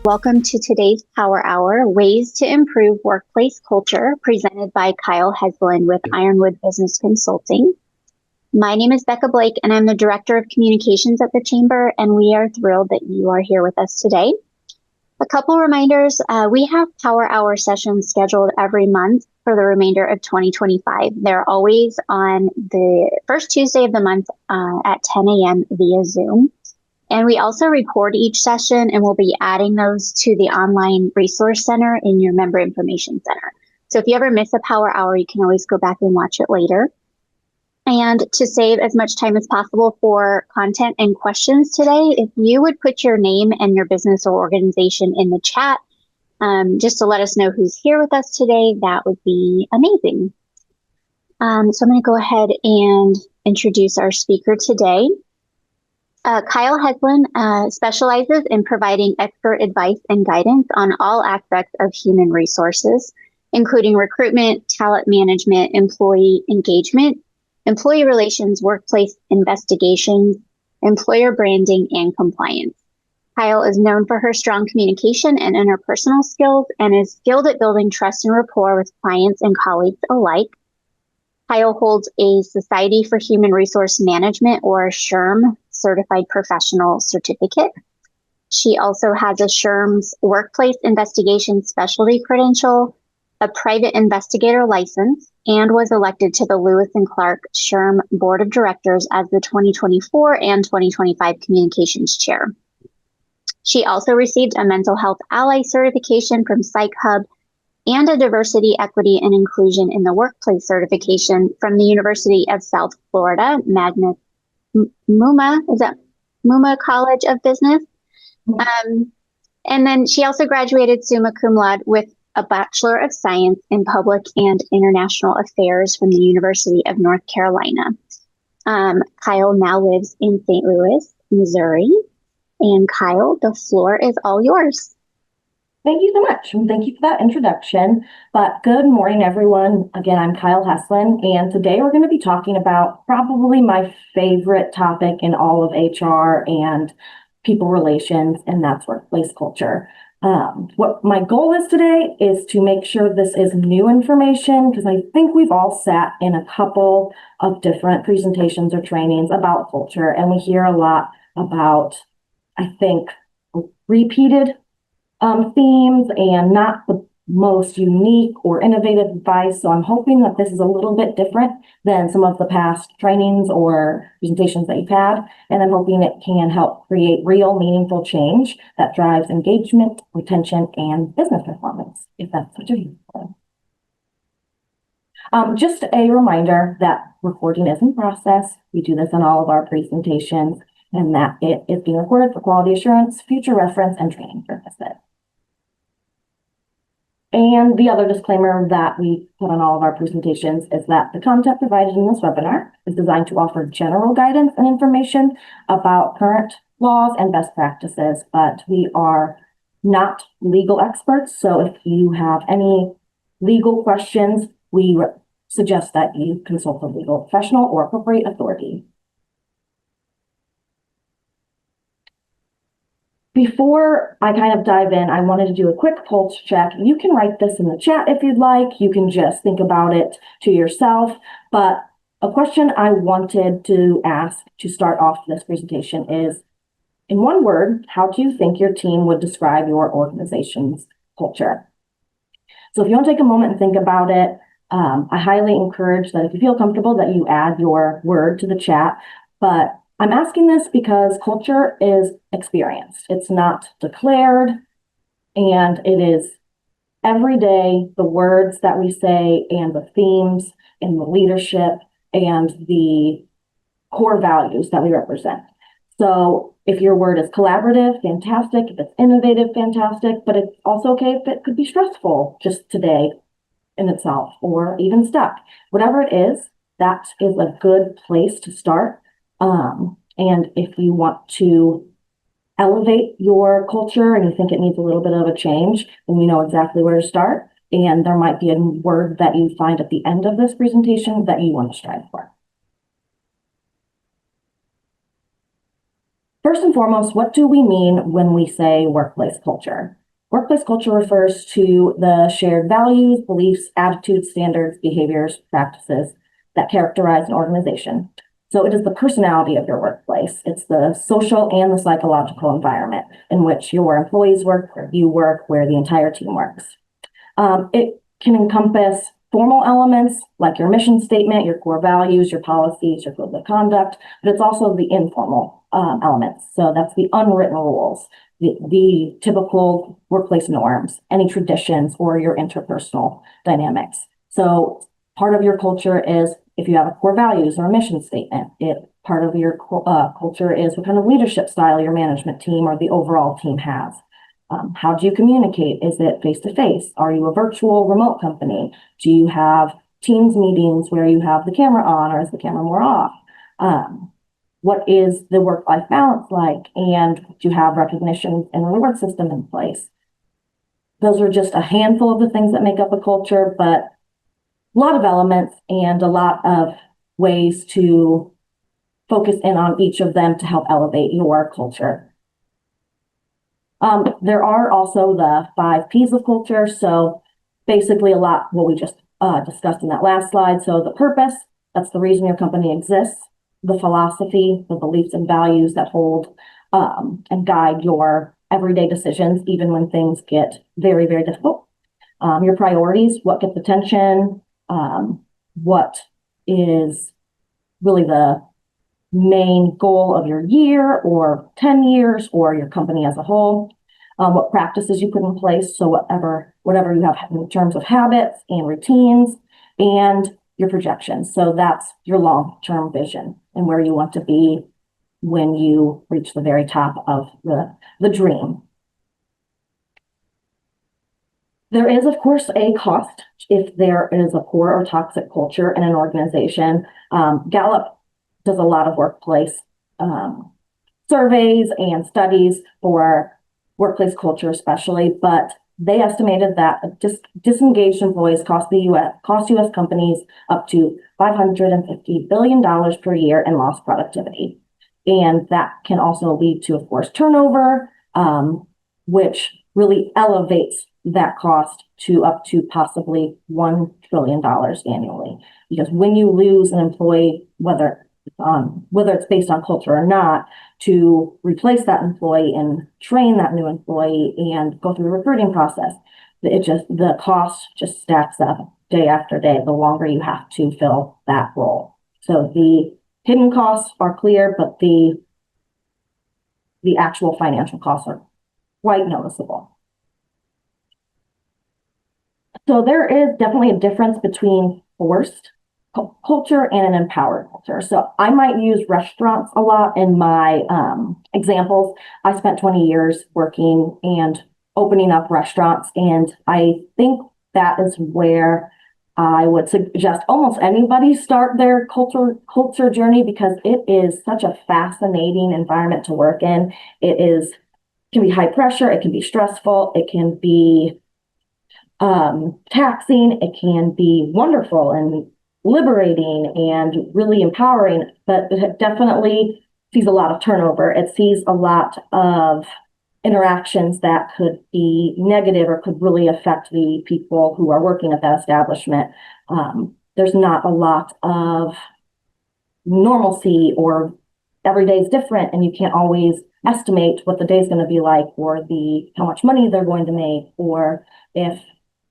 Welcome to today's Power Hour, Ways to Improve Workplace Culture, presented by Kyle Heslin with Ironwood Business Consulting. My name is Becca Blake, and I'm the Director of Communications at the Chamber, and we are thrilled that you are here with us today. A couple reminders, we have Power Hour sessions scheduled every month for the remainder of 2025. They're always on the first Tuesday of the month at 10 a.m. via Zoom. And we also record each session, and we'll be adding those to the online resource center in your member information center. So if you ever miss a Power Hour, you can always go back and watch it later. And to save as much time as possible for content and questions today, if you would put your name and your business or organization in the chat, just to let us know who's here with us today, that would be amazing. So I'm going to go ahead and introduce our speaker today. Kyle Heslin specializes in providing expert advice and guidance on all aspects of human resources, including recruitment, talent management, employee engagement, employee relations, workplace investigations, employer branding, and compliance. Kyle is known for her strong communication and interpersonal skills and is skilled at building trust and rapport with clients and colleagues alike. Kyle holds a Society for Human Resource Management, or SHRM, Certified Professional Certificate. She also has a SHRM's Workplace Investigation Specialty Credential, a Private Investigator License, and was elected to the Lewis and Clark SHRM Board of Directors as the 2024 and 2025 Communications Chair. She also received a Mental Health Ally certification from Psych Hub and a Diversity, Equity, and Inclusion in the Workplace certification from the University of South Florida, Muma College of Business. And then she also graduated summa cum laude with a Bachelor of Science in Public and International Affairs from the University of North Carolina. Kyle now lives in St. Louis, Missouri. And Kyle, the floor is all yours. Thank you so much, and thank you for that introduction. But good morning, everyone. Again, I'm Kyle Heslin, and today we're going to be talking about probably my favorite topic in all of HR and people relations, and that's workplace culture. What my goal is today is to make sure this is new information, because I think we've all sat in a couple of different presentations or trainings about culture, and we hear a lot about, I think, repeated themes and not the most unique or innovative advice. So I'm hoping that this is a little bit different than some of the past trainings or presentations that you've had. And I'm hoping it can help create real, meaningful change that drives engagement, retention, and business performance, if that's what you're here for. Just a reminder that recording is in process. We do this in all of our presentations, and that it is being recorded for quality assurance, future reference, and training purposes. And the other disclaimer that we put on all of our presentations is that the content provided in this webinar is designed to offer general guidance and information about current laws and best practices, but we are not legal experts. So if you have any legal questions, we suggest that you consult a legal professional or appropriate authority. Before I kind of dive in, I wanted to do a quick pulse check. You can write this in the chat if you'd like. You can just think about it to yourself. But a question I wanted to ask to start off this presentation is, in one word, how do you think your team would describe your organization's culture? So if you want to take a moment and think about it, I highly encourage that if you feel comfortable that you add your word to the chat. But I'm asking this because culture is experienced. It's not declared, and it is every day, the words that we say and the themes and the leadership and the core values that we represent. So if your word is collaborative, fantastic. If it's innovative, fantastic. But it's also okay if it could be stressful just today in itself, or even stuck. Whatever it is, that is a good place to start. And if you want to elevate your culture and you think it needs a little bit of a change, then you know exactly where to start. And there might be a word that you find at the end of this presentation that you want to strive for. First and foremost, what do we mean when we say workplace culture? Workplace culture refers to the shared values, beliefs, attitudes, standards, behaviors, practices that characterize an organization. So it is the personality of your workplace. It's the social and the psychological environment in which your employees work, where you work, where the entire team works. It can encompass formal elements like your mission statement, your core values, your policies, your code of conduct, but it's also the informal elements. So that's the unwritten rules, the typical workplace norms, any traditions, or your interpersonal dynamics. So part of your culture is if you have a core values or a mission statement. Part of your culture is what kind of leadership style your management team or the overall team has. How do you communicate? Is it face-to-face? Are you a virtual remote company? Do you have Teams meetings where you have the camera on, or is the camera more off? What is the work-life balance like? And do you have recognition and reward system in place? Those are just a handful of the things that make up a culture, but a lot of elements and a lot of ways to focus in on each of them to help elevate your culture. There are also the 5 P's of culture. So basically a lot what we just discussed in that last slide. So the purpose, that's the reason your company exists. The philosophy, the beliefs and values that hold and guide your everyday decisions, even when things get very, very difficult. Your priorities, what gets attention, what is really the main goal of your year or 10 years or your company as a whole, what practices you put in place. So whatever you have in terms of habits and routines, and your projections. So that's your long-term vision and where you want to be when you reach the very top of the dream. There is, of course, a cost if there is a poor or toxic culture in an organization. Gallup does a lot of workplace surveys and studies for workplace culture especially, but they estimated that disengaged employees cost U.S. companies up to $550 billion per year in lost productivity. And that can also lead to, of course, turnover, which really elevates that cost to up to possibly $1 trillion annually. Because when you lose an employee, whether it's based on culture or not, to replace that employee and train that new employee and go through the recruiting process, the cost just stacks up day after day, the longer you have to fill that role. So the hidden costs are clear, but the actual financial costs are quite noticeable. So there is definitely a difference between forced culture and an empowered culture. So I might use restaurants a lot in my examples. I spent 20 years working and opening up restaurants, and I think that is where I would suggest almost anybody start their culture journey, because it is such a fascinating environment to work in. Can be high pressure, it can be stressful, it can be taxing, it can be wonderful and liberating and really empowering, but it definitely sees a lot of turnover. It sees a lot of interactions that could be negative or could really affect the people who are working at that establishment. There's not a lot of normalcy, or every day is different and you can't always estimate what the day is going to be like, or how much money they're going to make, or if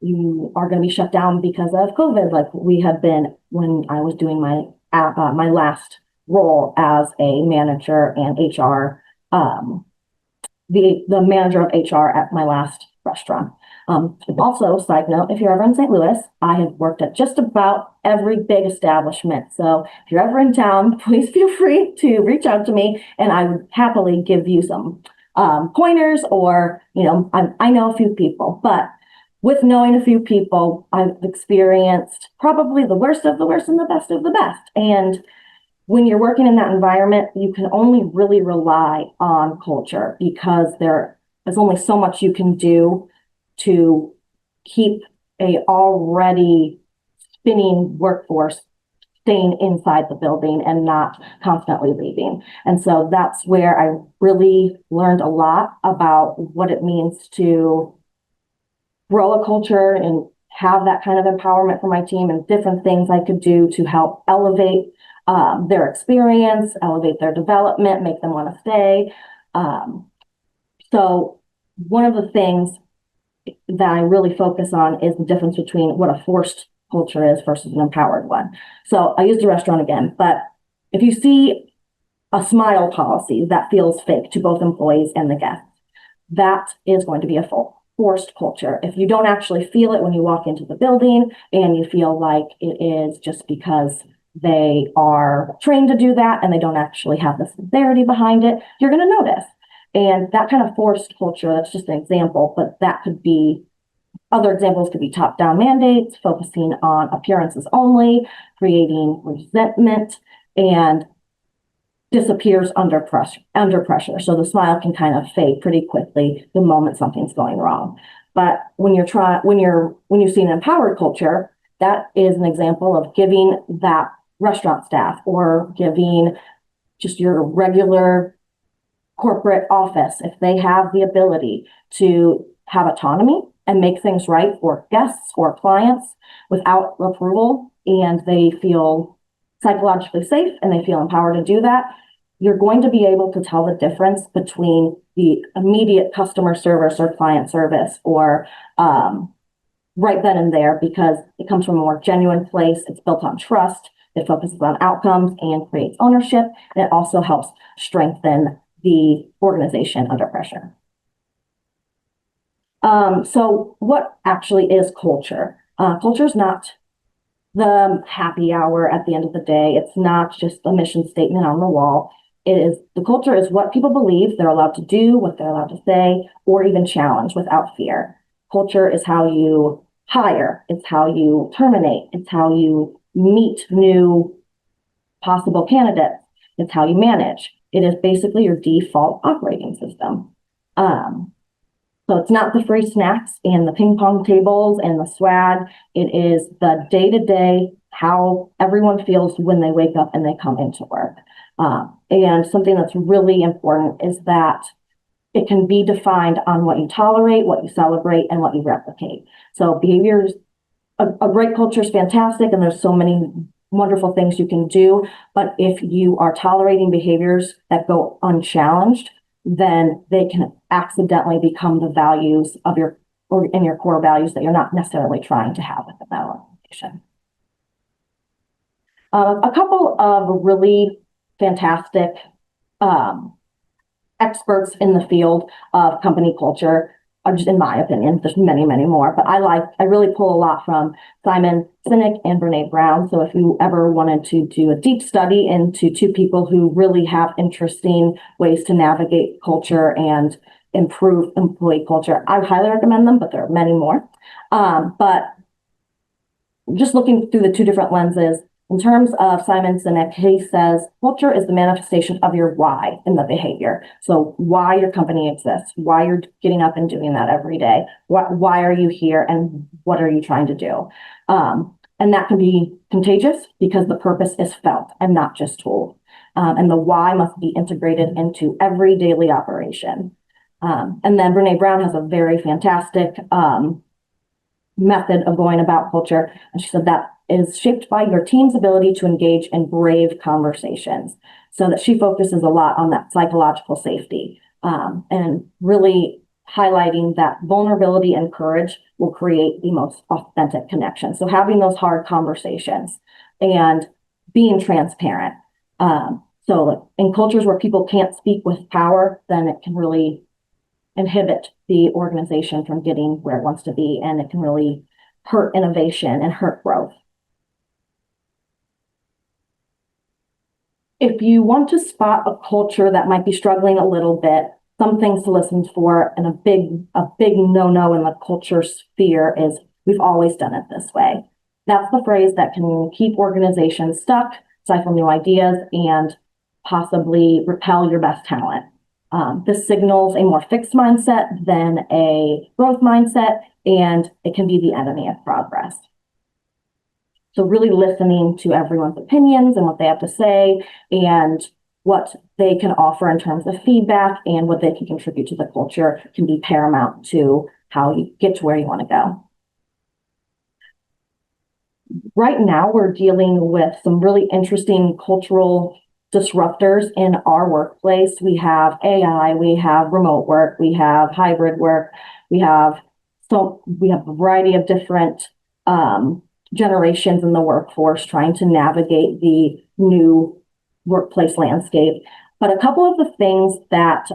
you are going to be shut down because of COVID, like we had been when I was doing my last role as a manager and HR, the manager of HR at my last restaurant. Also, side note, if you're ever in St. Louis, I have worked at just about every big establishment. So if you're ever in town, please feel free to reach out to me, and I would happily give you some pointers, or, I know a few people, but with knowing a few people, I've experienced probably the worst of the worst and the best of the best. And when you're working in that environment, you can only really rely on culture, because there is only so much you can do to keep a already spinning workforce staying inside the building and not constantly leaving. And so that's where I really learned a lot about what it means to grow a culture and have that kind of empowerment for my team, and different things I could do to help elevate their experience, elevate their development, make them want to stay. So one of the things that I really focus on is the difference between what a forced culture is versus an empowered one. So I used a restaurant again, but if you see a smile policy that feels fake to both employees and the guests, that is going to be a forced culture. If you don't actually feel it when you walk into the building and you feel like it is just because they are trained to do that and they don't actually have the sincerity behind it, you're going to notice. And that kind of forced culture, that's just an example, but that could be, other examples could be top-down mandates, focusing on appearances only, creating resentment, and disappears under pressure. So the smile can kind of fade pretty quickly the moment something's going wrong. But when you see an empowered culture, that is an example of giving that restaurant staff or giving just your regular corporate office, if they have the ability to have autonomy and make things right for guests or clients without approval, and they feel psychologically safe and they feel empowered to do that, you're going to be able to tell the difference between the immediate customer service or client service or right then and there, because it comes from a more genuine place. It's built on trust. It focuses on outcomes and creates ownership. And it also helps strengthen the organization under pressure. So what actually is culture? Culture is not the happy hour at the end of the day. It's not just a mission statement on the wall. The culture is what people believe they're allowed to do, what they're allowed to say, or even challenge without fear. Culture is how you hire. It's how you terminate. It's how you meet new possible candidates. It's how you manage. It is basically your default operating system. So it's not the free snacks and the ping pong tables and the swag. It is the day-to-day, how everyone feels when they wake up and they come into work. And something that's really important is that it can be defined on what you tolerate, what you celebrate, and what you replicate. So behaviors, a great culture is fantastic, and there's so many wonderful things you can do. But if you are tolerating behaviors that go unchallenged, then they can accidentally become the values of your core values that you're not necessarily trying to have within that organization. A couple of really fantastic experts in the field of company culture are just, in my opinion, there's many, many more, but I really pull a lot from Simon Sinek and Brene Brown. So if you ever wanted to do a deep study into two people who really have interesting ways to navigate culture and improve employee culture, I highly recommend them, but there are many more. But just looking through the two different lenses, in terms of Simon Sinek, he says, culture is the manifestation of your why in the behavior. So why your company exists, why you're getting up and doing that every day, why are you here, and what are you trying to do? And that can be contagious because the purpose is felt and not just told. And the why must be integrated into every daily operation. And then Brene Brown has a very fantastic method of going about culture. And she said that is shaped by your team's ability to engage in brave conversations. So that she focuses a lot on that psychological safety and really highlighting that vulnerability and courage will create the most authentic connection. So having those hard conversations and being transparent. So in cultures where people can't speak with power, then it can really inhibit the organization from getting where it wants to be, and it can really hurt innovation and hurt growth. If you want to spot a culture that might be struggling a little bit, some things to listen for, and a big no-no in the culture sphere is we've always done it this way. That's the phrase that can keep organizations stuck, stifle new ideas, and possibly repel your best talent. This signals a more fixed mindset than a growth mindset, and it can be the enemy of progress. So really listening to everyone's opinions and what they have to say and what they can offer in terms of feedback and what they can contribute to the culture can be paramount to how you get to where you want to go. Right now, we're dealing with some really interesting cultural disruptors in our workplace. We have AI, we have remote work, we have hybrid work, we have a variety of different generations in the workforce trying to navigate the new workplace landscape. But a couple of the things that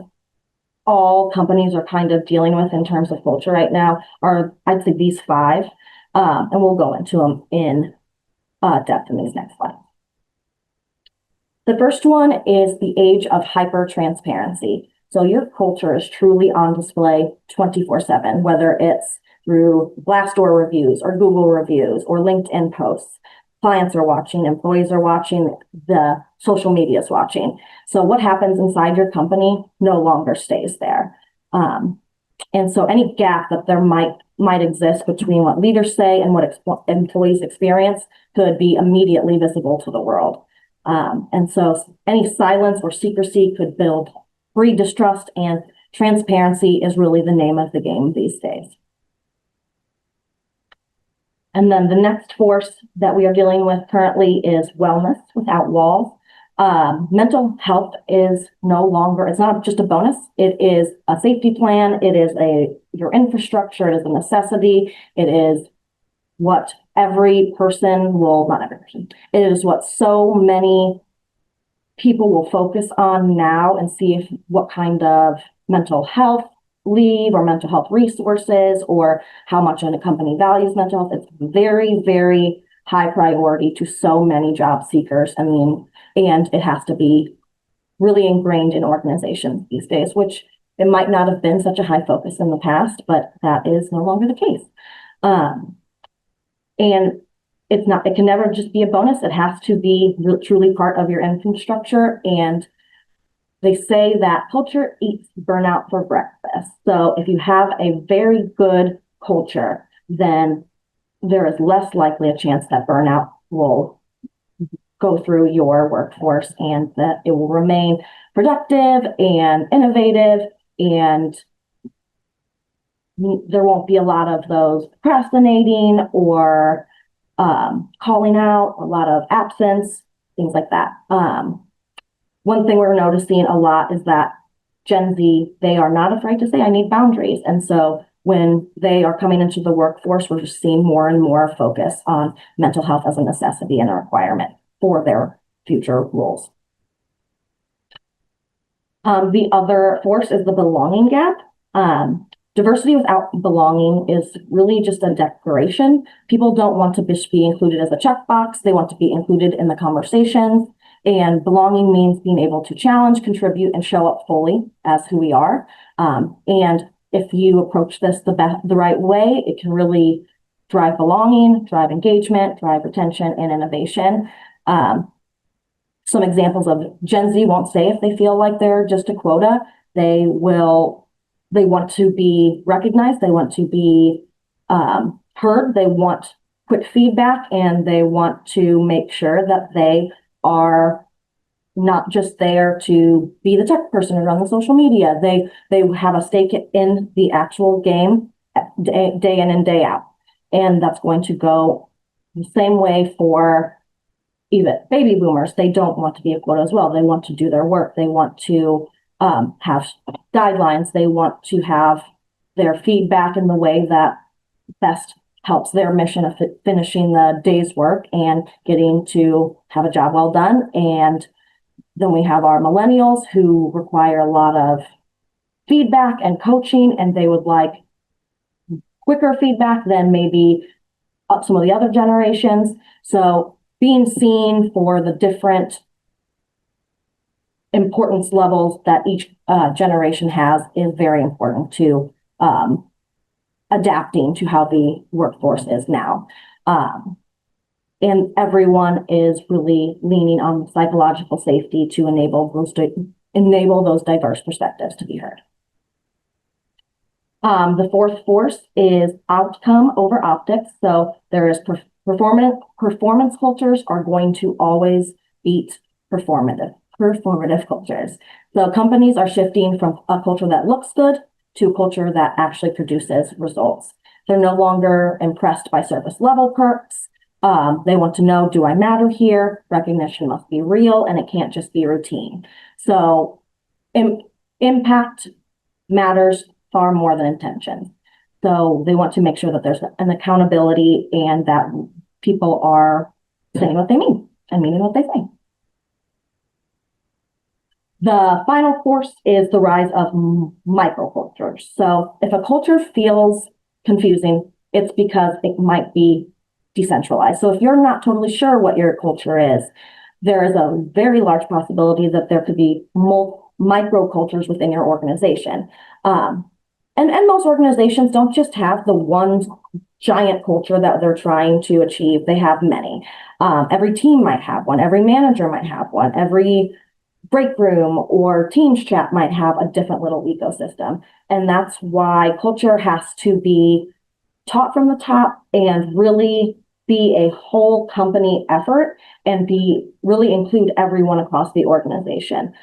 all companies are kind of dealing with in terms of culture right now are, I'd say, these five, and we'll go into them in depth in these next slides. The first one is the age of hyper transparency. So your culture is truly on display 24/7, whether it's through Glassdoor reviews or Google reviews or LinkedIn posts. Clients are watching, employees are watching, the social media is watching. So what happens inside your company no longer stays there. And so any gap that there might exist between what leaders say and what employees experience could be immediately visible to the world. And so any silence or secrecy could build breed distrust, and transparency is really the name of the game these days. And then the next force that we are dealing with currently is wellness without walls. Mental health is no longer, it's not just a bonus, it is a safety plan, it is your infrastructure, it is a necessity, it is what every person will, not every person, it is what so many people will focus on now and see what kind of mental health leave or mental health resources or how much a company values mental health. It's very, very high priority to so many job seekers. And it has to be really ingrained in organizations these days, which it might not have been such a high focus in the past, but that is no longer the case. And it can never just be a bonus. It has to be truly part of your infrastructure. And they say that culture eats burnout for breakfast. So if you have a very good culture, then there is less likely a chance that burnout will go through your workforce and that it will remain productive and innovative, and there won't be a lot of those procrastinating or calling out, a lot of absence, things like that. One thing we're noticing a lot is that Gen Z, they are not afraid to say, I need boundaries. And so when they are coming into the workforce, we're just seeing more and more focus on mental health as a necessity and a requirement for their future roles. The other force is the belonging gap. Diversity without belonging is really just a declaration. People don't want to be included as a checkbox. They want to be included in the conversations. And belonging means being able to challenge, contribute, and show up fully as who we are. And if you approach this the right way, it can really drive belonging, drive engagement, drive retention, and innovation. Some examples of Gen Z won't say if they feel like they're just a quota. They want to be recognized. They want to be heard. They want quick feedback, and they want to make sure that they are not just there to be the tech person or run the social media. They have a stake in the actual game day in and day out. And that's going to go the same way for even baby boomers. They don't want to be a quota as well. They want to do their work. They want to have guidelines. They want to have their feedback in the way that best helps their mission of finishing the day's work and getting to have a job well done. And then we have our millennials who require a lot of feedback and coaching, and they would like quicker feedback than maybe some of the other generations. So being seen for the different importance levels that each generation has is very important to adapting to how the workforce is now. And everyone is really leaning on psychological safety to enable those diverse perspectives to be heard. The fourth force is outcome over optics. So there is Performance cultures are going to always beat performative cultures. So companies are shifting from a culture that looks good to a culture that actually produces results. They're no longer impressed by surface level perks. They want to know, do I matter here? Recognition must be real, and it can't just be routine. So impact matters far more than intention. So they want to make sure that there's an accountability and that people are saying what they mean and meaning what they say. The final course is the rise of microcultures. So if a culture feels confusing, it's because it might be decentralized. So if you're not totally sure what your culture is, there is a very large possibility that there could be microcultures within your organization. And most organizations don't just have the one giant culture that they're trying to achieve. They have many. Every team might have one. Every manager might have one. Every break room or Teams chat might have a different little ecosystem. And that's why culture has to be taught from the top and really be a whole company effort and really include everyone across the organization.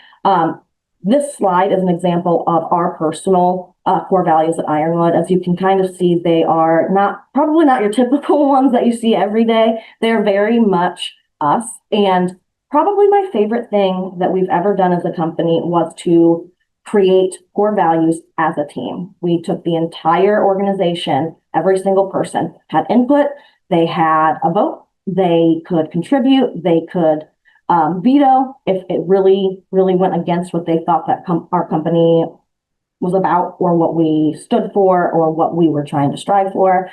This slide is an example of our personal core values at Ironwood. As you can kind of see, they are probably not your typical ones that you see every day. They're very much us. And probably my favorite thing that we've ever done as a company was to create core values as a team. We took the entire organization, every single person had input, they had a vote, they could contribute, they could veto if it really, really went against what they thought that our company was about or what we stood for or what we were trying to strive for.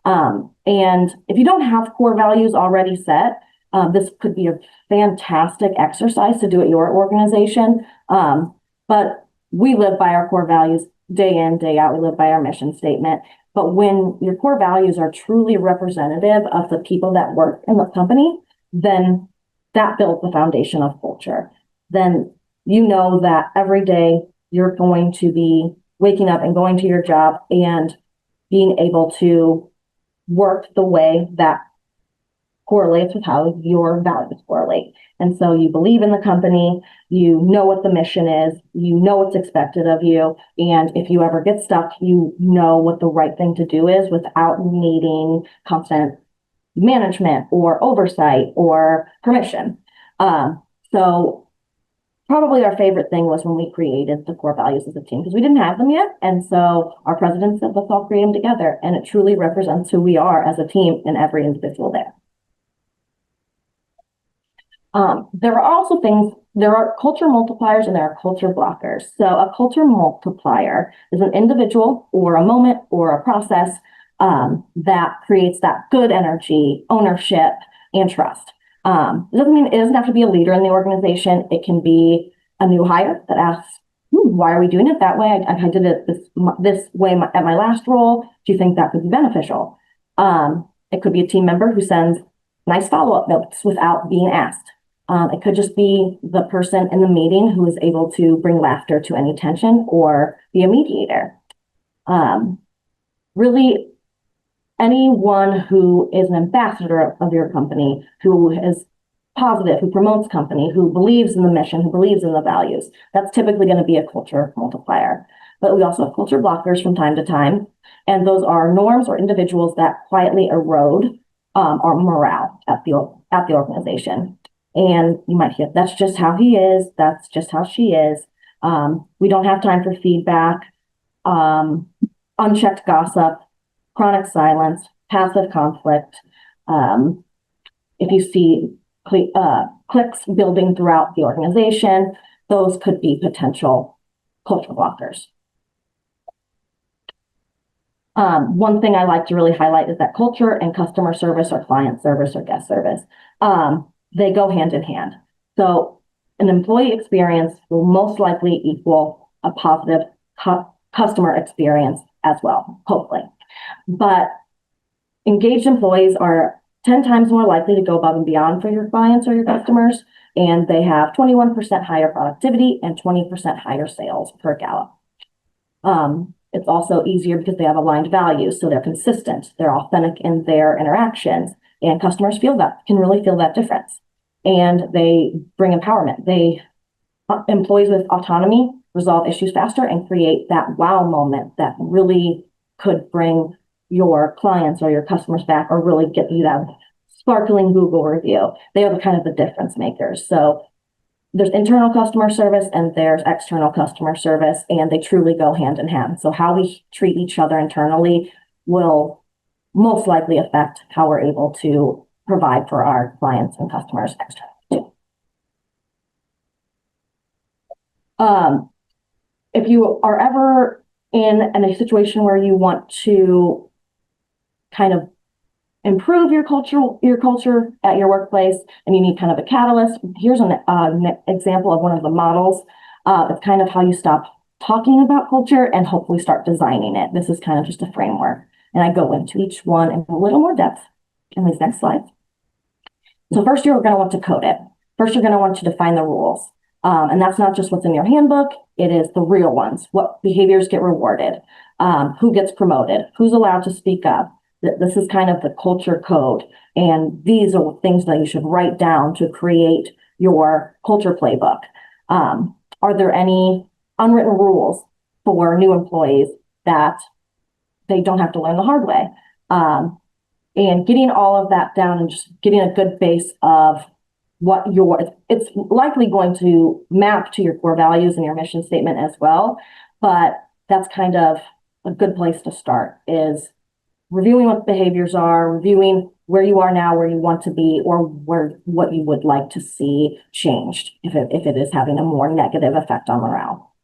And if you don't have core values already set, this could be a fantastic exercise to do at your organization. But we live by our core values day in, day out. We live by our mission statement. But when your core values are truly representative of the people that work in the company, then that builds the foundation of culture. Then you know that every day you're going to be waking up and going to your job and being able to work the way that correlates with how your values correlate. And so you believe in the company, you know what the mission is, you know what's expected of you. And if you ever get stuck, you know what the right thing to do is without needing constant management or oversight or permission. So probably our favorite thing was when we created the core values as a team because we didn't have them yet. And so our president said, let's all create them together. And it truly represents who we are as a team and every individual there. There are also there are culture multipliers and there are culture blockers. So a culture multiplier is an individual or a moment or a process that creates that good energy, ownership, and trust. It doesn't have to be a leader in the organization. It can be a new hire that asks, why are we doing it that way? I did it this way at my last role. Do you think that could be beneficial? It could be a team member who sends nice follow-up notes without being asked. It could just be the person in the meeting who is able to bring laughter to any tension or be a mediator. Really, anyone who is an ambassador of your company, who is positive, who promotes company, who believes in the mission, who believes in the values, that's typically going to be a culture multiplier. But we also have culture blockers from time to time. And those are norms or individuals that quietly erode our morale at the organization. And you might hear, that's just how he is. That's just how she is. We don't have time for feedback, unchecked gossip, chronic silence, passive conflict. If you see cliques building throughout the organization, those could be potential culture blockers. One thing I like to really highlight is that culture and customer service or client service or guest service, they go hand in hand. So an employee experience will most likely equal a positive customer experience as well, hopefully. But engaged employees are 10 times more likely to go above and beyond for your clients or your customers, and they have 21% higher productivity and 20% higher sales per Gallup. It's also easier because they have aligned values, so they're consistent, they're authentic in their interactions, and customers can really feel that difference. And they bring empowerment. Employees with autonomy resolve issues faster and create that wow moment that really could bring your clients or your customers back, or really get you that sparkling Google review. They are the kind of the difference makers. So there's internal customer service and there's external customer service, and they truly go hand in hand. So how we treat each other internally will most likely affect how we're able to provide for our clients and customers externally. If you are ever in a situation where you want to kind of improve your culture at your workplace, and you need kind of a catalyst, here's an example of one of the models. It's kind of how you stop talking about culture and hopefully start designing it. This is kind of just a framework, and I go into each one in a little more depth in these next slides. So first, you're going to want to code it. First, you're going to want to define the rules. And that's not just what's in your handbook, it is the real ones. What behaviors get rewarded, who gets promoted, who's allowed to speak up. This is kind of the culture code. And these are things that you should write down to create your culture playbook. Are there any unwritten rules for new employees that they don't have to learn the hard way? And getting all of that down and just getting a good base of what it's likely going to map to your core values and your mission statement as well. But that's kind of a good place to start, is reviewing what behaviors are, reviewing where you are now, where you want to be, or what you would like to see changed if it is having a more negative effect on morale.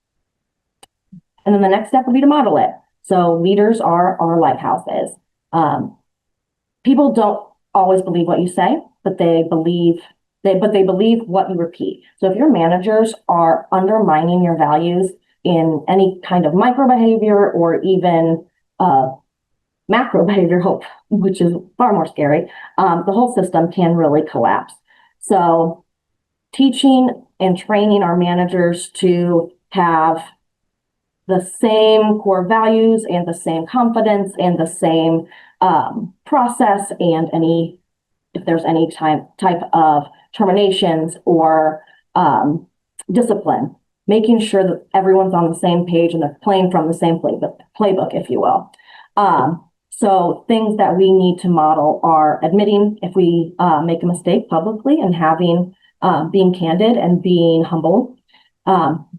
And then the next step would be to model it. So leaders are our lighthouses. People don't always believe what you say, but they believe what you repeat. So if your managers are undermining your values in any kind of micro behavior or even macro behavior, which is far more scary, the whole system can really collapse. So teaching and training our managers to have the same core values and the same confidence and the same process, and if there's any type of terminations or discipline, making sure that everyone's on the same page and they're playing from the same playbook, if you will. So things that we need to model are admitting if we make a mistake publicly, and being candid and being humble,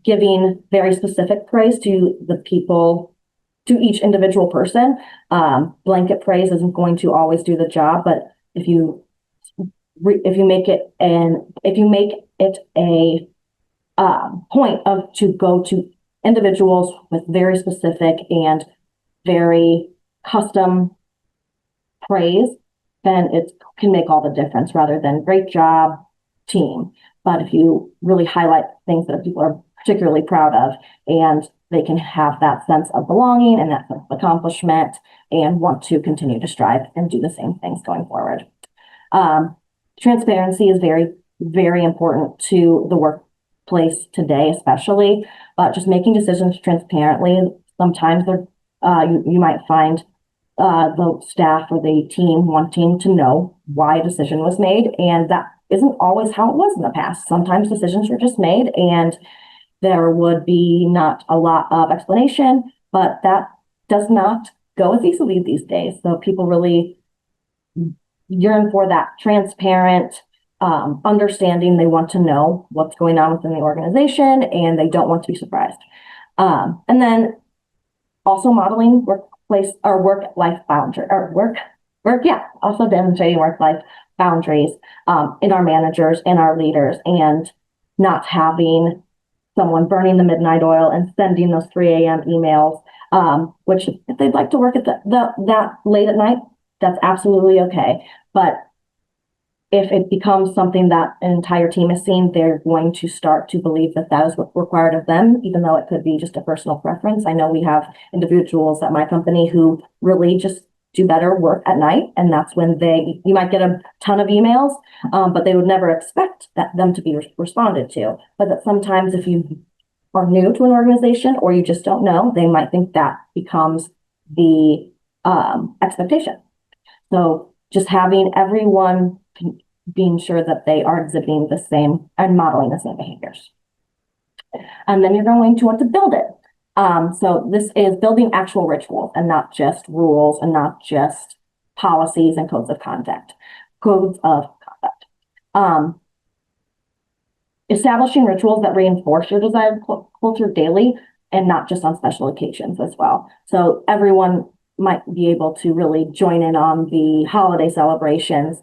giving very specific praise to the people, to each individual person. Blanket praise isn't going to always do the job, but if you make it a point to go to individuals with very specific and very custom praise, then it can make all the difference, rather than great job, team. But if you really highlight things that people are particularly proud of, and they can have that sense of belonging and that sense of accomplishment and want to continue to strive and do the same things going forward. Transparency is very, very important to the workplace today, especially, but just making decisions transparently. Sometimes you might find the staff or the team wanting to know why a decision was made, and that isn't always how it was in the past. Sometimes decisions were just made and there would be not a lot of explanation, but that does not go as easily these days. So people really yearn for that transparent understanding. They want to know what's going on within the organization, and they don't want to be surprised. And then also modeling workplace or work-life boundary, or also demonstrating work-life boundaries in our managers and our leaders, and not having someone burning the midnight oil and sending those 3 a.m. emails, which if they'd like to work at that late at night, that's absolutely okay. But if it becomes something that an entire team is seeing, they're going to start to believe that is what's required of them, even though it could be just a personal preference. I know we have individuals at my company who really just do better work at night, and that's when you might get a ton of emails, but they would never expect them to be responded to. But that sometimes if you are new to an organization or you just don't know, they might think that becomes the expectation. So just having everyone being sure that they are exhibiting the same and modeling the same behaviors. And then you're going to want to build it. So this is building actual rituals and not just rules and not just policies and codes of conduct. Establishing rituals that reinforce your desired culture daily and not just on special occasions as well. So everyone might be able to really join in on the holiday celebrations,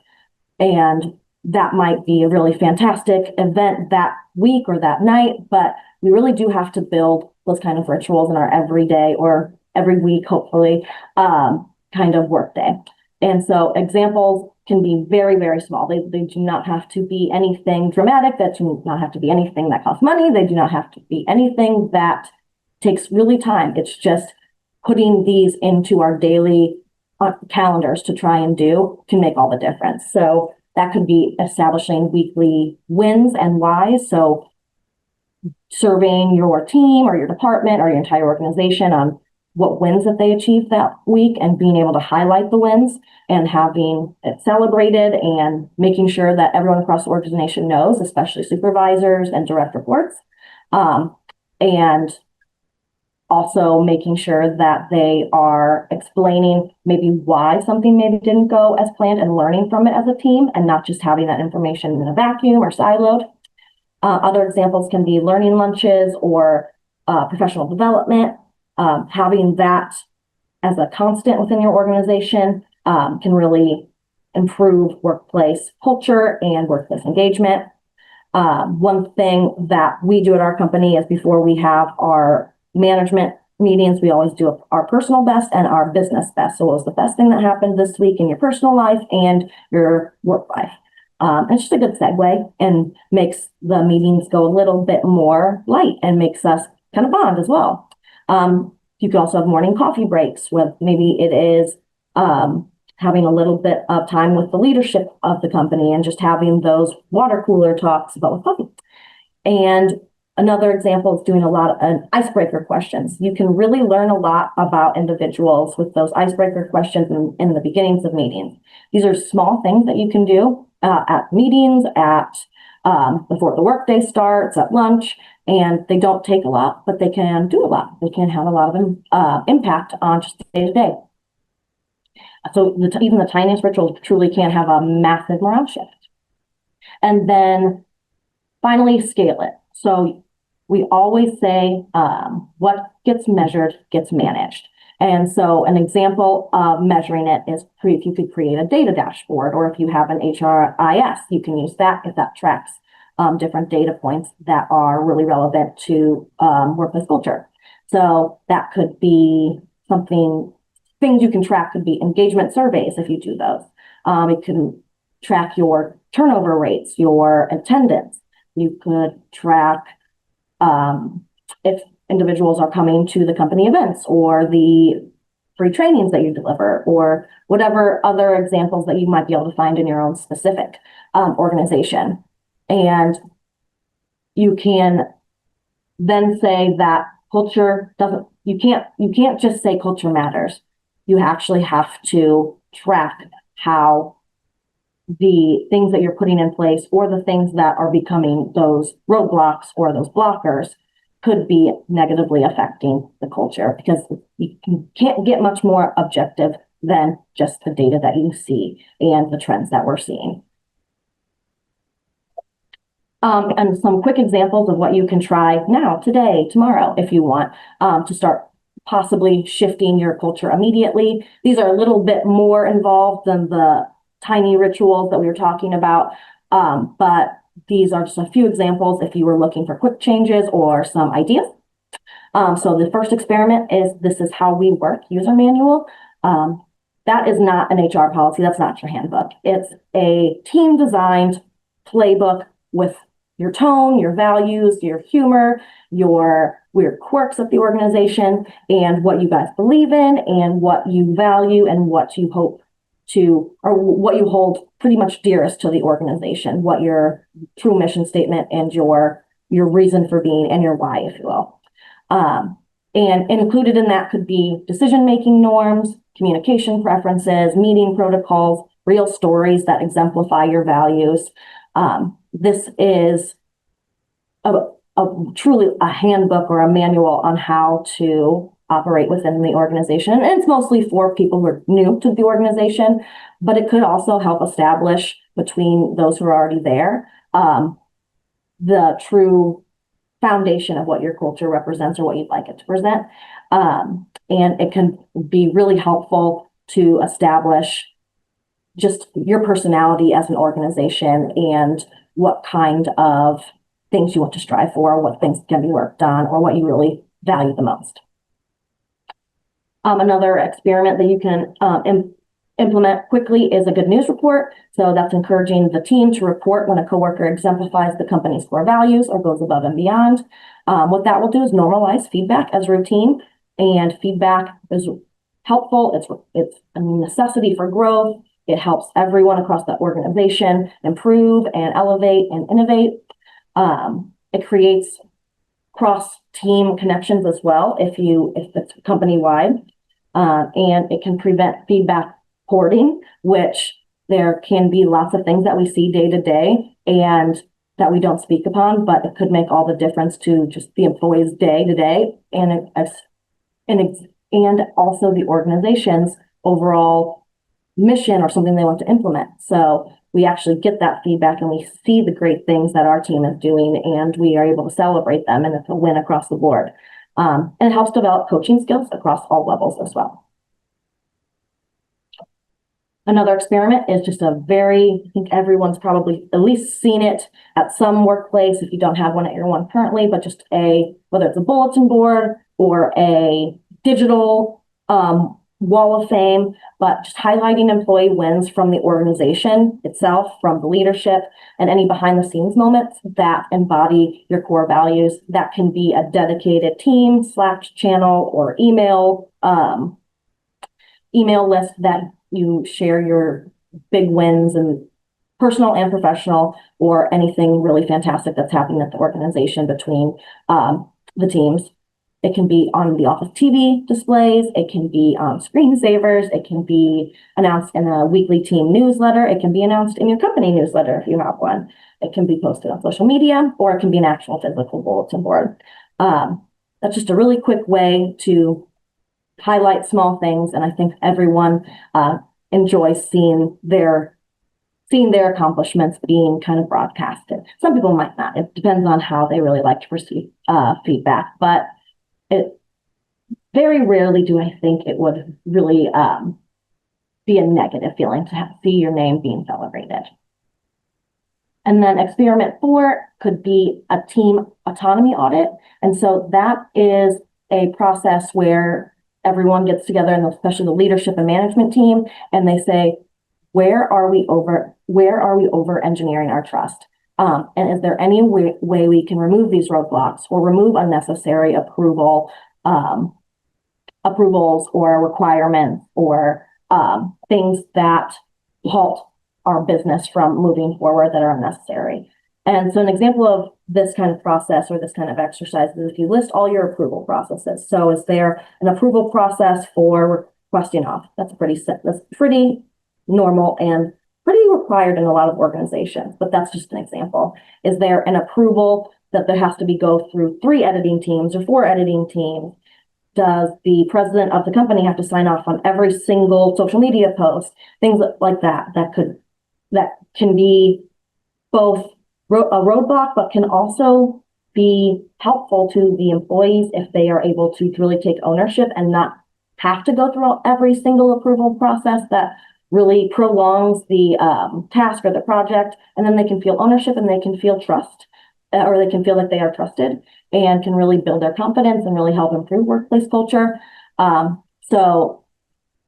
and that might be a really fantastic event that week or that night, but we really do have to build those kind of rituals in our everyday or every week, hopefully, kind of workday. And so examples can be very, very small. They do not have to be anything dramatic. That do not have to be anything that costs money. They do not have to be anything that takes really time. It's just putting these into our daily calendars to try and do can make all the difference. So that could be establishing weekly wins and whys. So surveying your team or your department or your entire organization on what wins that they achieved that week and being able to highlight the wins and having it celebrated and making sure that everyone across the organization knows, especially supervisors and direct reports. And also making sure that they are explaining maybe why something maybe didn't go as planned and learning from it as a team and not just having that information in a vacuum or siloed. Other examples can be learning lunches or professional development. Having that as a constant within your organization can really improve workplace culture and workplace engagement. One thing that we do at our company is before we have our management meetings, we always do our personal best and our business best. So what was the best thing that happened this week in your personal life and your work life? It's just a good segue and makes the meetings go a little bit more light and makes us kind of bond as well. You could also have morning coffee breaks with maybe it is having a little bit of time with the leadership of the company and just having those water cooler talks about coffee. And another example is doing a lot of icebreaker questions. You can really learn a lot about individuals with those icebreaker questions in the beginnings of meetings. These are small things that you can do at meetings, at before the workday starts, at lunch, and they don't take a lot, but they can do a lot. They can have a lot of impact on just day to day. So even the tiniest rituals truly can have a massive morale shift. And then finally, scale it. So we always say what gets measured gets managed. And so an example of measuring it is if you could create a data dashboard, or if you have an HRIS, you can use that if that tracks different data points that are really relevant to workplace culture. So that could be things you can track could be engagement surveys if you do those. It can track your turnover rates, your attendance. You could track if individuals are coming to the company events or the free trainings that you deliver or whatever other examples that you might be able to find in your own specific organization. And you can then say that culture doesn't, you can't just say culture matters. You actually have to track how the things that you're putting in place or the things that are becoming those roadblocks or those blockers could be negatively affecting the culture, because you can't get much more objective than just the data that you see and the trends that we're seeing. And some quick examples of what you can try now, today, tomorrow, if you want to start possibly shifting your culture immediately. These are a little bit more involved than the tiny rituals that we were talking about, but these are just a few examples if you were looking for quick changes or some ideas. So the first experiment is This Is How We Work user manual. That is not an HR policy. That's not your handbook. It's a team designed playbook with your tone, your values, your humor, your weird quirks of the organization, and what you guys believe in and what you value and what you hope to, or what you hold pretty much dearest to the organization, what your true mission statement and your reason for being and your why, if you will. And included in that could be decision-making norms, communication preferences, meeting protocols, real stories that exemplify your values. This is truly a handbook or a manual on how to operate within the organization. And it's mostly for people who are new to the organization, but it could also help establish between those who are already there the true foundation of what your culture represents or what you'd like it to present. And it can be really helpful to establish just your personality as an organization and what kind of things you want to strive for, what things can be worked on, or what you really value the most. Another experiment that you can implement quickly is a good news report. So that's encouraging the team to report when a coworker exemplifies the company's core values or goes above and beyond. What that will do is normalize feedback as routine, and feedback is helpful. It's a necessity for growth. It helps everyone across the organization improve and elevate and innovate. It creates cross-team connections as well if it's company-wide. And it can prevent feedback hoarding, which there can be lots of things that we see day to day and that we don't speak upon, but it could make all the difference to just the employee's day to day and also the organization's overall mission or something they want to implement. So we actually get that feedback and we see the great things that our team is doing, and we are able to celebrate them, and it's a win across the board. And it helps develop coaching skills across all levels as well. Another experiment is just I think everyone's probably at least seen it at some workplace if you don't have one at your one currently, but just whether it's a bulletin board or a digital wall of fame, but just highlighting employee wins from the organization itself, from the leadership, and any behind the scenes moments that embody your core values. That can be a dedicated team, Slack channel, or email list that you share your big wins, and personal and professional, or anything really fantastic that's happening at the organization between the teams. It can be on the office TV displays. It can be on screensavers. It can be announced in a weekly team newsletter. It can be announced in your company newsletter if you have one. It can be posted on social media, or it can be an actual physical bulletin board. That's just a really quick way to highlight small things, and I think everyone enjoys seeing their accomplishments being kind of broadcasted. Some people might not. It depends on how they really like to receive feedback, but it very rarely do I think it would really be a negative feeling to see your name being celebrated. And then experiment 4 could be a team autonomy audit. And so that is a process where everyone gets together, and especially the leadership and management team, and they say, where are we over engineering our trust? And is there any way we can remove these roadblocks or remove unnecessary approvals or requirements or things that halt our business from moving forward that are unnecessary? And so an example of this kind of process or this kind of exercise is if you list all your approval processes. So is there an approval process for requesting off? That's pretty normal and pretty required in a lot of organizations, but that's just an example. Is there an approval that there has to go through 3 editing teams or 4 editing teams? Does the president of the company have to sign off on every single social media post? Things like that that can be both a roadblock, but can also be helpful to the employees if they are able to really take ownership and not have to go through every single approval process that really prolongs the task or the project. And then they can feel ownership, and they can feel trust, or they can feel like they are trusted, and can really build their confidence and really help improve workplace culture. So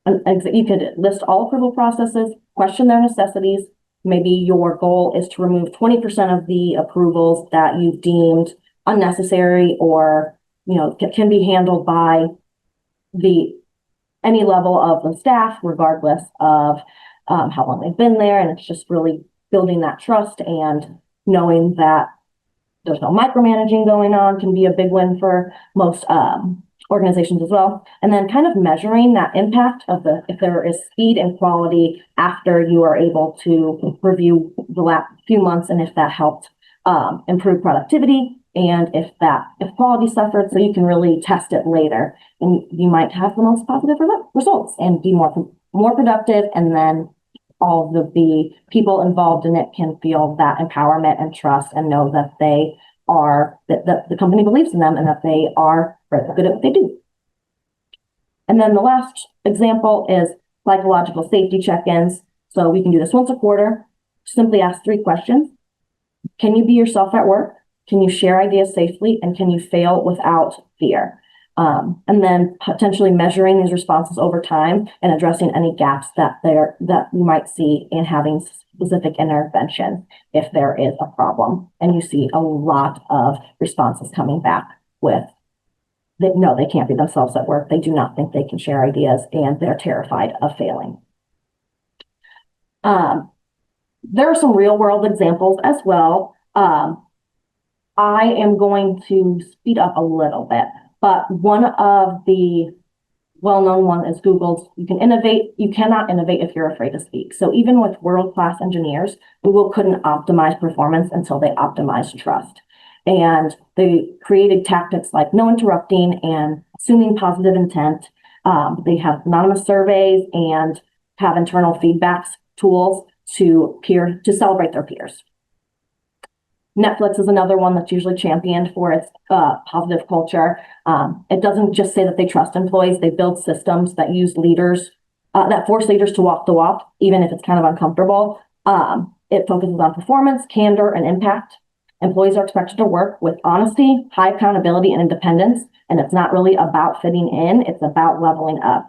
you could list all approval processes, question their necessities. Maybe your goal is to remove 20% of the approvals that you've deemed unnecessary, or can be handled by any level of the staff, regardless of how long they've been there. And it's just really building that trust and knowing that There's no micromanaging going on, can be a big win for most organizations as well. And then kind of measuring that impact of if there is speed and quality after you are able to review the last few months, and if that helped improve productivity, and if quality suffered, so you can really test it later, and you might have the most positive results and be more productive, and then all of the people involved in it can feel that empowerment and trust and know that that the company believes in them and that they are very good at what they do. And then the last example is psychological safety check-ins. So we can do this once a quarter. Simply ask 3 questions. Can you be yourself at work? Can you share ideas safely? And can you fail without fear? And then potentially measuring these responses over time and addressing any gaps that you might see in having specific intervention if there is a problem. And you see a lot of responses coming back with that no, they can't be themselves at work. They do not think they can share ideas, and they're terrified of failing. There are some real world examples as well. I am going to speed up a little bit, but one of the well-known one is Google's, you cannot innovate if you're afraid to speak. So even with world-class engineers, Google couldn't optimize performance until they optimized trust. And they created tactics like no interrupting and assuming positive intent. They have anonymous surveys and have internal feedback tools to celebrate their peers. Netflix is another one that's usually championed for its positive culture. It doesn't just say that they trust employees, they build systems that that force leaders to walk the walk, even if it's kind of uncomfortable. It focuses on performance, candor, and impact. Employees are expected to work with honesty, high accountability, and independence, and it's not really about fitting in, it's about leveling up.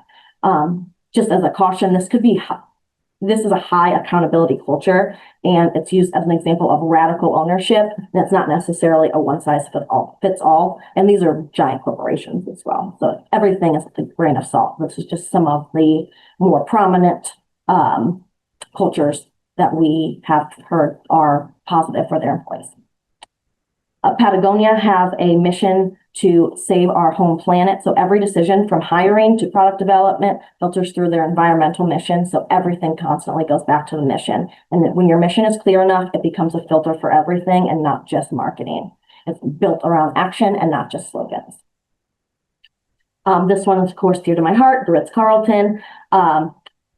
Just as a caution, this is a high accountability culture, and it's used as an example of radical ownership. That's not necessarily a one-size-fits all, and these are giant corporations as well. So everything is a grain of salt. This is just some of the more prominent cultures that we have heard are positive for their employees. Patagonia has a mission to save our home planet. So every decision from hiring to product development filters through their environmental mission. So everything constantly goes back to the mission. And when your mission is clear enough, it becomes a filter for everything and not just marketing. It's built around action and not just slogans. This one is, of course, dear to my heart, the Ritz-Carlton.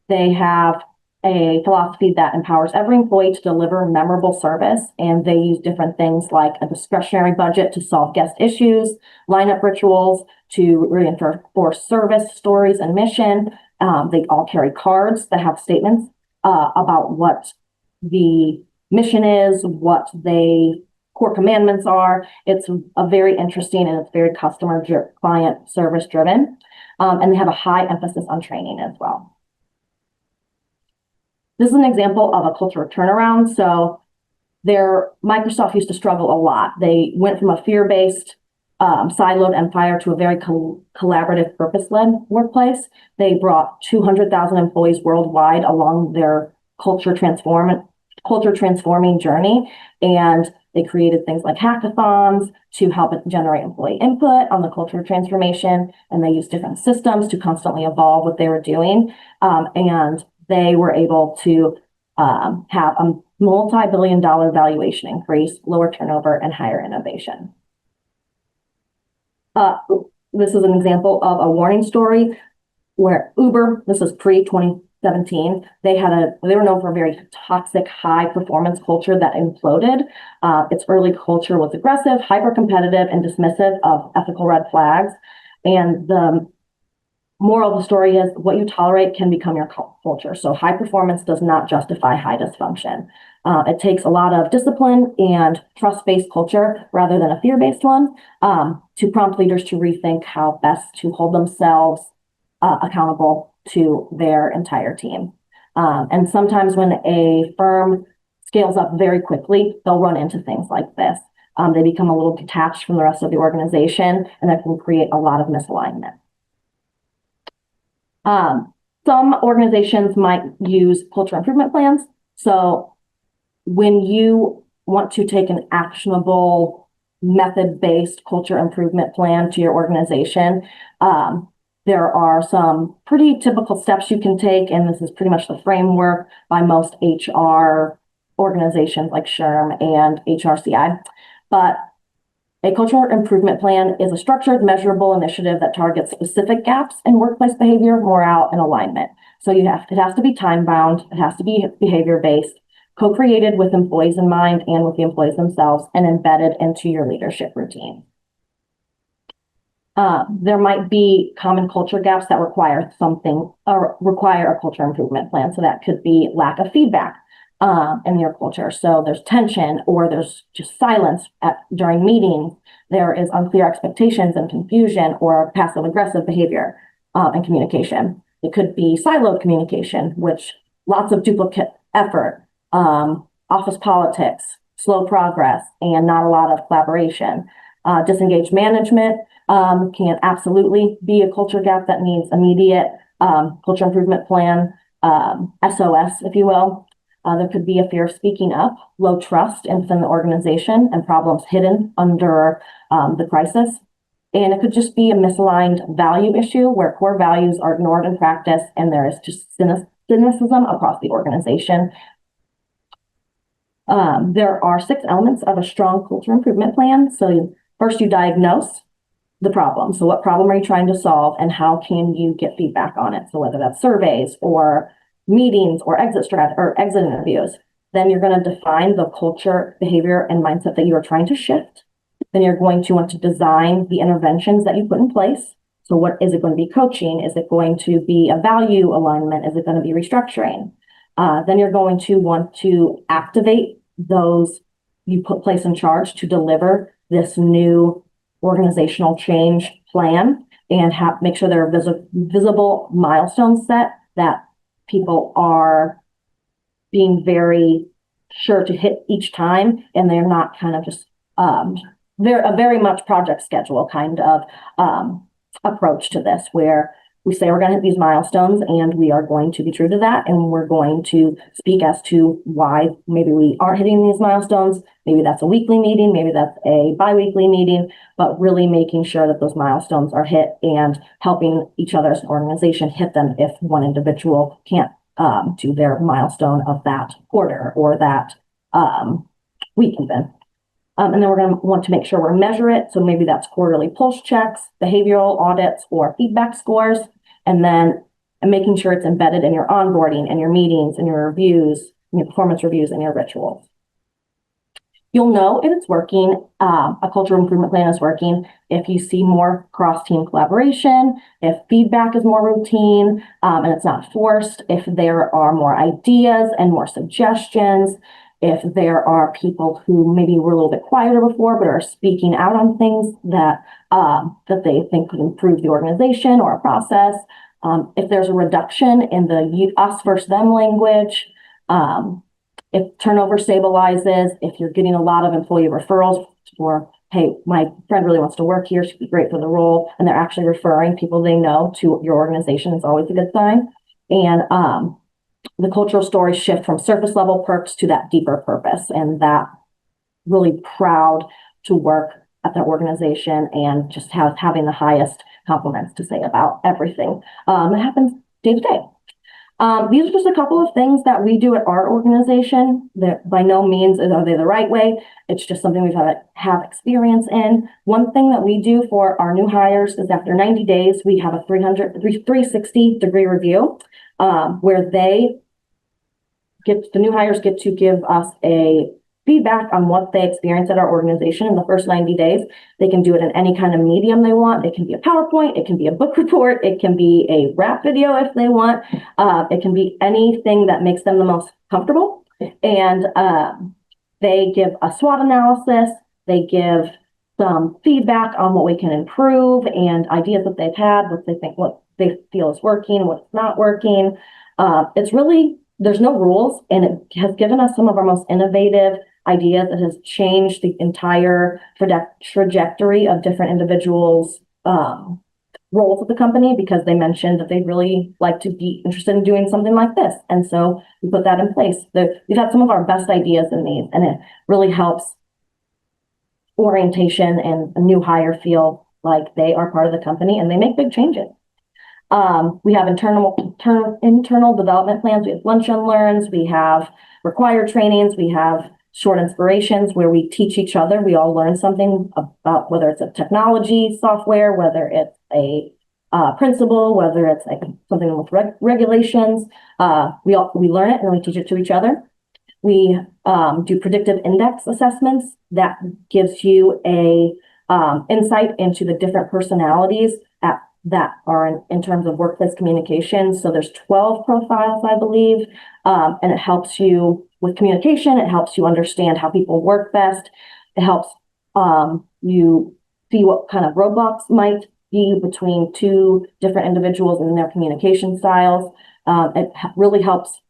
They have a philosophy that empowers every employee to deliver memorable service, and they use different things like a discretionary budget to solve guest issues, lineup rituals to reinforce service, stories, and mission. They all carry cards that have statements about what the mission is, what the core commandments are. It's a very interesting, and it's very client service driven, and they have a high emphasis on training as well. This is an example of a cultural turnaround. So Microsoft used to struggle a lot. They went from a fear-based, siloed empire to a very collaborative, purpose-led workplace. They brought 200,000 employees worldwide along their culture transforming journey. And they created things like hackathons to help it generate employee input on the culture transformation. And they used different systems to constantly evolve what they were doing. And they were able to have a multi-billion-dollar valuation increase, lower turnover, and higher innovation. This is an example of a warning story where Uber, this is pre-2017, they were known for a very toxic, high-performance culture that imploded. Its early culture was aggressive, hyper-competitive, and dismissive of ethical red flags. And the moral of the story is what you tolerate can become your culture. So high performance does not justify high dysfunction. It takes a lot of discipline and trust-based culture rather than a fear-based one to prompt leaders to rethink how best to hold themselves accountable to their entire team. And sometimes when a firm scales up very quickly, they'll run into things like this. They become a little detached from the rest of the organization, and that can create a lot of misalignment. Some organizations might use culture improvement plans. So when you want to take an actionable method-based culture improvement plan to your organization. There are some pretty typical steps you can take, and this is pretty much the framework by most HR organizations like SHRM and HRCI. But a cultural improvement plan is a structured, measurable initiative that targets specific gaps in workplace behavior, morale, and alignment. So it has to be time-bound, it has to be behavior-based, co-created with employees in mind and with the employees themselves, and embedded into your leadership routine. There might be common culture gaps that require something or require a culture improvement plan. So that could be lack of feedback in your culture. So there's tension, or there's just silence during meetings. There is unclear expectations and confusion, or passive aggressive behavior and communication. It could be siloed communication, which lots of duplicate effort, office politics, slow progress, and not a lot of collaboration. Disengaged management can absolutely be a culture gap that needs immediate culture improvement plan, SOS, if you will. There could be a fear of speaking up, low trust within the organization, and problems hidden under the crisis. And it could just be a misaligned value issue where core values are ignored in practice, and there is just cynicism across the organization. There are 6 elements of a strong culture improvement plan. So first, you diagnose the problem. So what problem are you trying to solve, and how can you get feedback on it? So whether that's surveys or meetings or exit interviews. Then you're going to define the culture, behavior, and mindset that you are trying to shift. Then you're going to want to design the interventions that you put in place. So what is it going to be? Coaching? Is it going to be a value alignment? Is it going to be restructuring? Then you're going to want to activate those you place in charge to deliver this new organizational change plan, and make sure there are visible milestones set that people are being very sure to hit each time, and they're not kind of just very much project schedule kind of approach to this, where we say we're going to hit these milestones and we are going to be true to that, and we're going to speak as to why maybe we aren't hitting these milestones. Maybe that's a weekly meeting, maybe that's a bi-weekly meeting, but really making sure that those milestones are hit and helping each other as an organization hit them if one individual can't do their milestone of that quarter or that week even. And then we're going to want to make sure we measure it. So maybe that's quarterly pulse checks, behavioral audits, or feedback scores. And then making sure it's embedded in your onboarding and your meetings and your reviews, and your performance reviews and your rituals. You'll know if it's working, a cultural improvement plan is working, if you see more cross-team collaboration, if feedback is more routine and it's not forced, if there are more ideas and more suggestions, if there are people who maybe were a little bit quieter before but are speaking out on things that they think could improve the organization or a process, if there's a reduction in the us versus them language, if turnover stabilizes, if you're getting a lot of employee referrals for, hey, my friend really wants to work here, she'd be great for the role, and they're actually referring people they know to your organization, is always a good sign. And the cultural stories shift from surface level perks to that deeper purpose, and that really proud to work at that organization and just having the highest compliments to say about everything. It happens day to day. These are just a couple of things that we do at our organization. That by no means are they the right way. It's just something we've have experience in. One thing that we do for our new hires is after 90 days, we have a 360-degree review where the new hires get to give us a feedback on what they experience at our organization in the first 90 days. They can do it in any kind of medium they want. It can be a PowerPoint, it can be a book report, it can be a rap video if they want. It can be anything that makes them the most comfortable. And they give a SWOT analysis, they give some feedback on what we can improve and ideas that they've had, what they feel is working, what's not working. It's really, there's no rules, and it has given us some of our most innovative ideas that has changed the entire trajectory of different individuals' roles at the company, because they mentioned that they'd really like to be interested in doing something like this. And so we put that in place. We've had some of our best ideas in these, and it really helps orientation and a new hire feel like they are part of the company and they make big changes. We have internal development plans. We have lunch and learns. We have required trainings. We have short inspirations where we teach each other. We all learn something about whether it's a technology software, whether it's a principle, whether it's like something with regulations. We learn it and we teach it to each other. We do predictive index assessments that gives you a insight into the different personalities that are in terms of workplace communication. So there's 12 profiles, I believe, and it helps you with communication. It helps you understand how people work best. It helps you see what kind of roadblocks might be between two different individuals and their communication styles. It really helps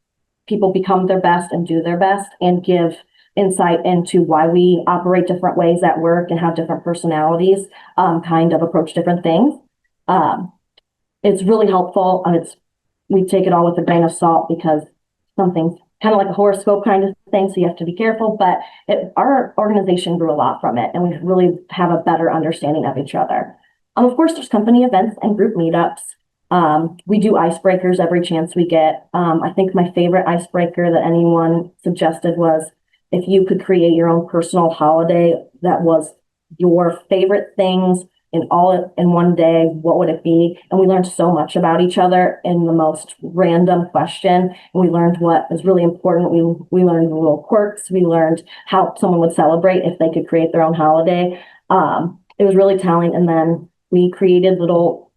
people become their best and do their best and give insight into why we operate different ways at work and have different personalities, kind of approach different things. It's really helpful, and we take it all with a grain of salt because something's kind of like a horoscope kind of thing, so you have to be careful, but our organization grew a lot from it, and we really have a better understanding of each other. Of course, there's company events and group meetups. We do icebreakers every chance we get. I think my favorite icebreaker that anyone suggested was if you could create your own personal holiday that was your favorite things in one day, what would it be? And we learned so much about each other in the most random question. And we learned what is really important. We learned the little quirks. We learned how someone would celebrate if they could create their own holiday. It was really telling. And then we created little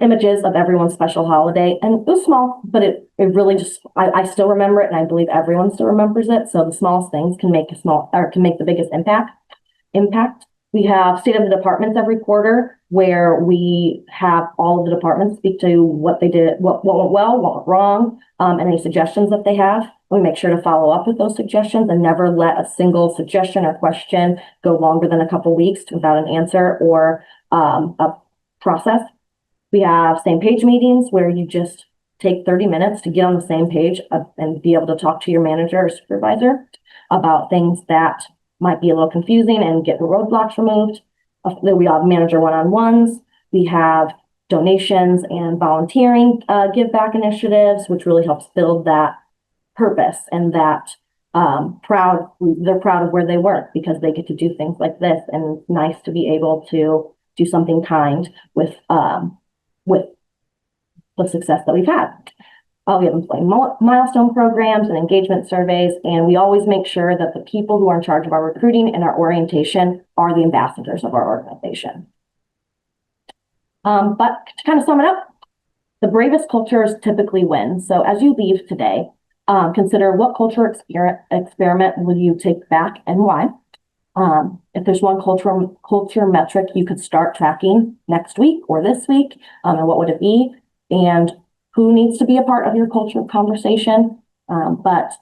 images of everyone's special holiday, and it was small, but it really just, I still remember it, and I believe everyone still remembers it. So the smallest things can make the biggest impact. We have state of the departments every quarter where we have all of the departments speak to what they did, what went well, what went wrong, any suggestions that they have. We make sure to follow up with those suggestions and never let a single suggestion or question go longer than a couple weeks without an answer or a process. We have same page meetings where you just take 30 minutes to get on the same page and be able to talk to your manager or supervisor about things that might be a little confusing and get the roadblocks removed. We have manager one-on-ones. We have donations and volunteering give back initiatives, which really helps build that purpose and that they're proud of where they work because they get to do things like this, and it's nice to be able to do something kind with the success that we've had. We have employee milestone programs and engagement surveys, and we always make sure that the people who are in charge of our recruiting and our orientation are the ambassadors of our organization. But to kind of sum it up, the bravest cultures typically win. So as you leave today, consider what culture experiment will you take back and why. If there's one culture metric you could start tracking next week or this week, and what would it be? And who needs to be a part of your culture conversation? But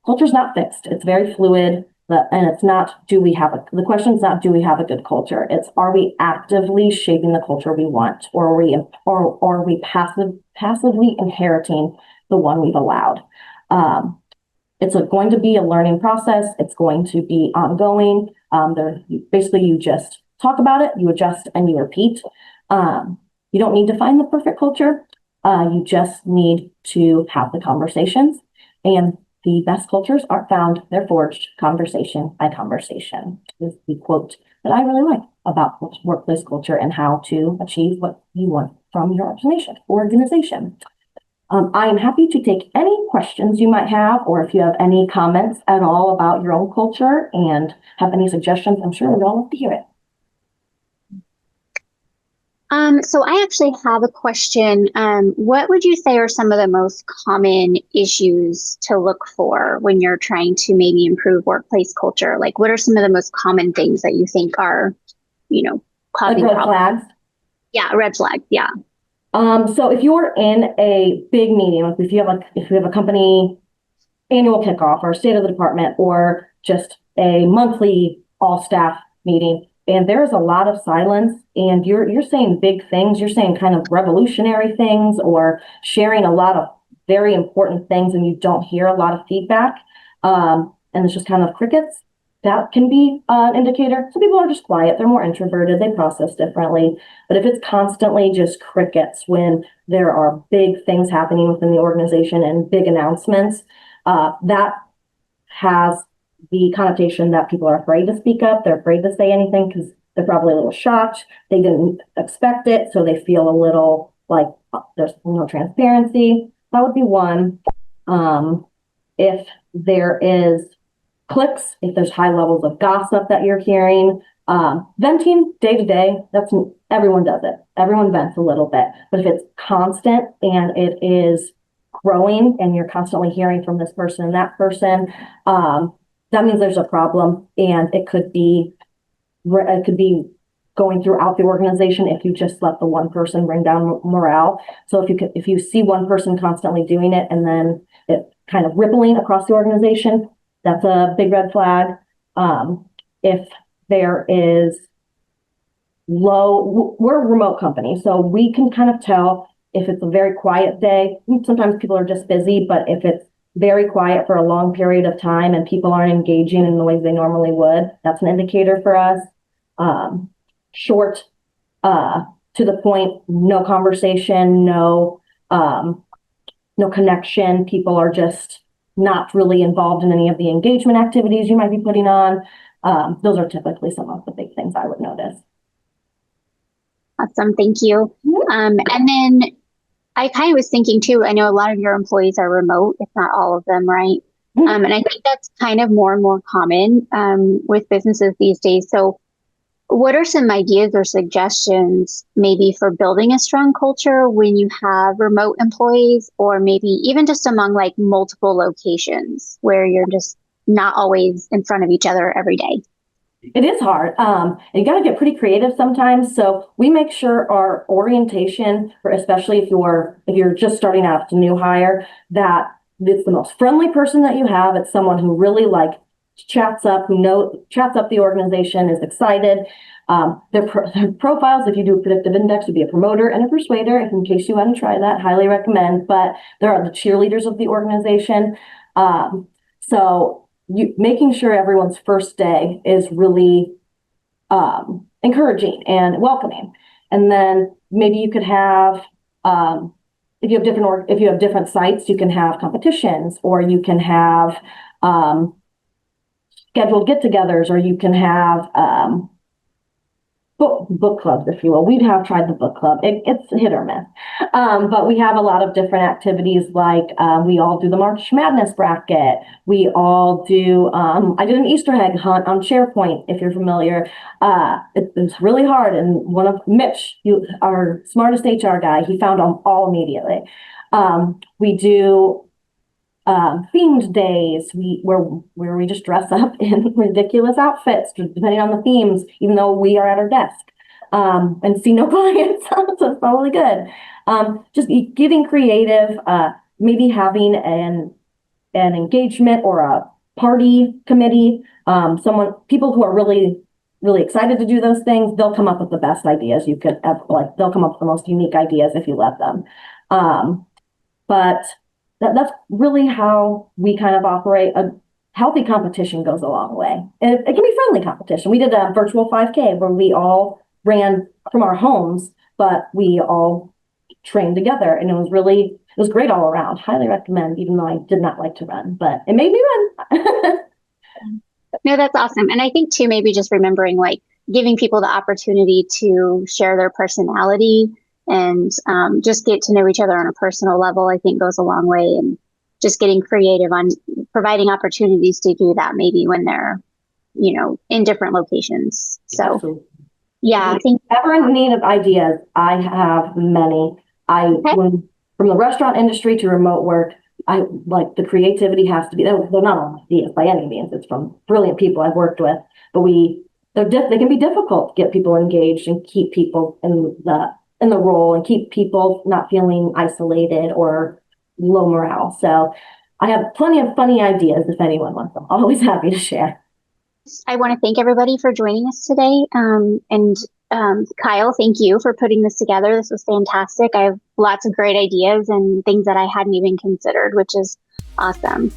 culture's not fixed. It's very fluid, and it's not, the question is not, do we have a good culture? It's, are we actively shaping the culture we want? Or are we passively inheriting the one we've allowed? It's going to be a learning process. It's going to be ongoing. Basically, you just talk about it, you adjust, and you repeat. You don't need to find the perfect culture. You just need to have the conversations. And the best cultures aren't found, they're forged conversation by conversation. This is the quote that I really like about workplace culture and how to achieve what you want from your organization. I am happy to take any questions you might have, or if you have any comments at all about your own culture and have any suggestions, I'm sure we'd all love to hear it. So I actually have a question. What would you say are some of the most common issues to look for when you're trying to maybe improve workplace culture? Like, what are some of the most common things that you think are, causing like red flags? Yeah, red flags. Yeah. So if you're in a big meeting, like if you have a company annual kickoff or state of the department or just a monthly all staff meeting, and there's a lot of silence and you're saying big things, you're saying kind of revolutionary things or sharing a lot of very important things and you don't hear a lot of feedback, and it's just kind of crickets, that can be an indicator. Some people are just quiet, they're more introverted, they process differently. But if it's constantly just crickets when there are big things happening within the organization and big announcements, that has the connotation that people are afraid to speak up, they're afraid to say anything because they're probably a little shocked, they didn't expect it, so they feel a little like there's no transparency. That would be one. If there is clicks, if there's high levels of gossip that you're hearing, venting day to day, that's everyone does it. Everyone vents a little bit. But if it's constant and it is growing and you're constantly hearing from this person and that person, that means there's a problem, and it could be going throughout the organization if you just let the one person bring down morale. So if you see one person constantly doing it and then it kind of rippling across the organization, that's a big red flag. If there is we're a remote company, so we can kind of tell if it's a very quiet day. Sometimes people are just busy, but if it's very quiet for a long period of time and people aren't engaging in the ways they normally would, that's an indicator for us. Short, to the point, no conversation, no connection. People are just not really involved in any of the engagement activities you might be putting on. Those are typically some of the big things I would notice. Awesome, thank you. And then I kind of was thinking too, I know a lot of your employees are remote, if not all of them, right? And I think that's kind of more and more common with businesses these days. So what are some ideas or suggestions maybe for building a strong culture when you have remote employees, or maybe even just among like multiple locations where you're just not always in front of each other every day? It is hard. You got to get pretty creative sometimes. So we make sure our orientation, for especially if you're just starting out, it's a new hire, that it's the most friendly person that you have. It's someone who really chats up the organization, is excited. Their profiles, if you do a predictive index, would be a promoter and a persuader. In case you want to try that, highly recommend. But there are the cheerleaders of the organization. So making sure everyone's first day is really encouraging and welcoming. And then maybe you could have, if you have different sites, you can have competitions, or you can have scheduled get-togethers, or you can have book clubs, if you will. We have tried the book club. It's hit or miss. But we have a lot of different activities, like we all do the March Madness bracket. We all do, I did an Easter egg hunt on SharePoint, if you're familiar. It's really hard. And one of Mitch, our smartest HR guy, he found them all immediately. We do themed days where we just dress up in ridiculous outfits depending on the themes, even though we are at our desk and see no clients. So it's probably good. Just getting creative, maybe having an engagement or a party committee, people who are really really excited to do those things. They'll come up with the best ideas you could ever, they'll come up with the most unique ideas if you let them. But that's really how we kind of operate. A healthy competition goes a long way. And it can be friendly competition. We did a virtual 5K where we all ran from our homes, but we all trained together, and it was great all around. Highly recommend, even though I did not like to run, but it made me run. No, that's awesome. And I think too, maybe just remembering giving people the opportunity to share their personality and just get to know each other on a personal level, I think goes a long way. And just getting creative on providing opportunities to do that maybe when they're, in different locations. So, absolutely. Yeah. If you're ever in need of ideas, I have many. From the restaurant industry to remote work, I like the creativity has to be, they're not all ideas by any means. It's from brilliant people I've worked with, but they can be difficult to get people engaged and keep people in the role and keep people not feeling isolated or low morale. So I have plenty of funny ideas if anyone wants them. Always happy to share. I want to thank everybody for joining us today. And Kyle, thank you for putting this together. This was fantastic. I have lots of great ideas and things that I hadn't even considered, which is awesome.